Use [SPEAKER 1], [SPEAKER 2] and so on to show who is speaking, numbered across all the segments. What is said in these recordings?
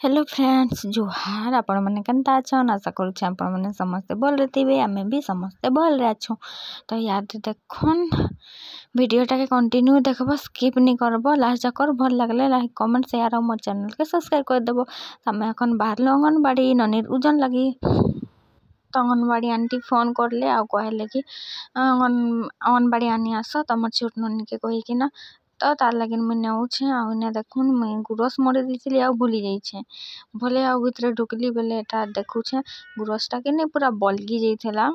[SPEAKER 1] Hello friends जुहार आपण मैंने केनता अच्छन आशा करुच्छे आपण मैंने समस्ते भल रे आमे भी समस्ते भल रे अच्छु। तो यार देखुन वीडियोटा के कंटिन्यू देखब स्किप नहीं करब लास्ट जाकर भल लगले लाइक कमेंट शेयर और मोर चैनल के सब्सक्राइब कर देबो। आमे एखन बाहर अंगनबाड़ी ननीर ओजन लगी तो अंगनबाड़ी आंटी फोन करले आ कहले कि अंगनबाड़ी आनी आस तुम छोट ननी के कहीकिना तो तार लगे मुझे नौछे आने देखुन मुझे गुरस मरी दी आ भूली जाइए भले आ भितर ढुकली बेले एटा देखुछे गुरसटा के नहीं पूरा बलगी जाइला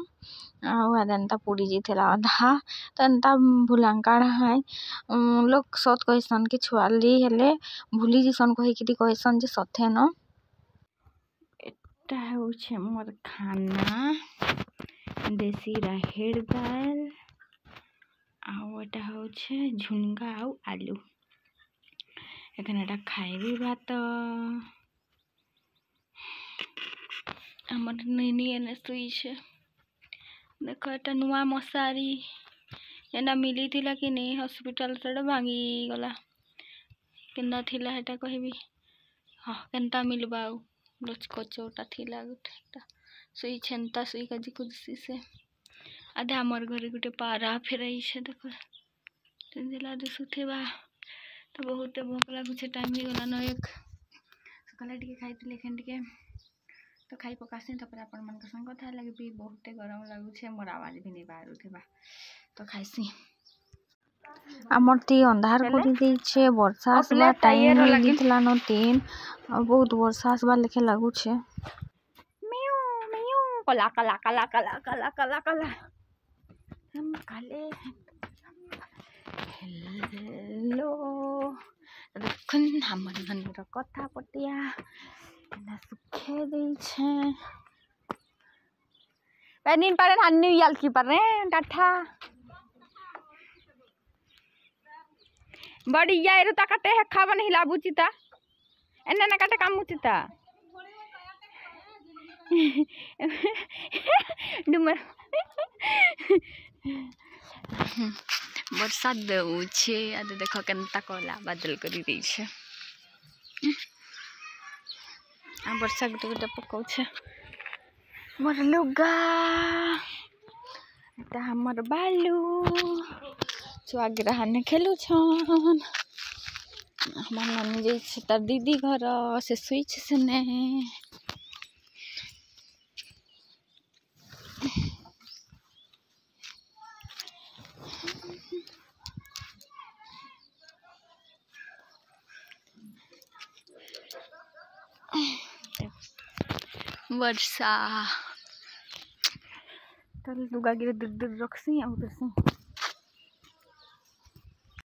[SPEAKER 1] आदा पोड़ी जाइला अधा तो एंता भूलांकाड़ा है लोग सत कहसन कि छुआली हेले भूली जीसन कहीकि कहसन जे सथे न एटा होछे मोर खाना देसी राहेड़ दाल आटा होछे झुनगा आउ आलू एखन एटा खाइबी भात हमर नैनी एने सुई छे देखो एटा नुआ मशारी एना मिली थिला कि नहीं हॉस्पिटल से भांगी गला केना थिला एटा कहबी हाँ केनता मिलबा लोचकोचोटा थिला गोटेटा सुई छेनता सुई काजी कुदसी से आधे हमर घरे गोटे पारा फेराई छे देखो जिला दिसुथेबा तो बहुत भोक लगुचे टाइम ही गला न एक सकाले टिके खाइतिले एखन टिके तो खाई पकासी तापर आपण मन के संग कथा लागबी बहुत गरम लगुचे मोर आवाज भी नहीं बाहरुथेबा तो खाइसी आमर ती अंधार करी देछे वर्षा आसबा टाइम लिखला न 3 बहुत वर्षा आसबा लेखे लगुचे मियो मियो कला कला कला कला कला कला कला हम काले हेलो देखुन हमर ननीर कथा पटिया एना सुखे देछे पेनिन पारे हान्नी याल की पारे टाठा बड़ी यार ता काटे है खावन हिला बुचिता एने ना काटे काम मुचिता डुमर वर्षा देउछे आदे देखो केनता कला बादल करी दै छे आ वर्षा गुटे गुटे पकाउछे मोर लुगा एटा हमर बालू छुआ गिरहाने खेलु छन हमर नानी जाइ छे तार दीदी घर से सुई छे सेने वर्षा तो लुगा गिरे दूर दूर रखसी आ उधर से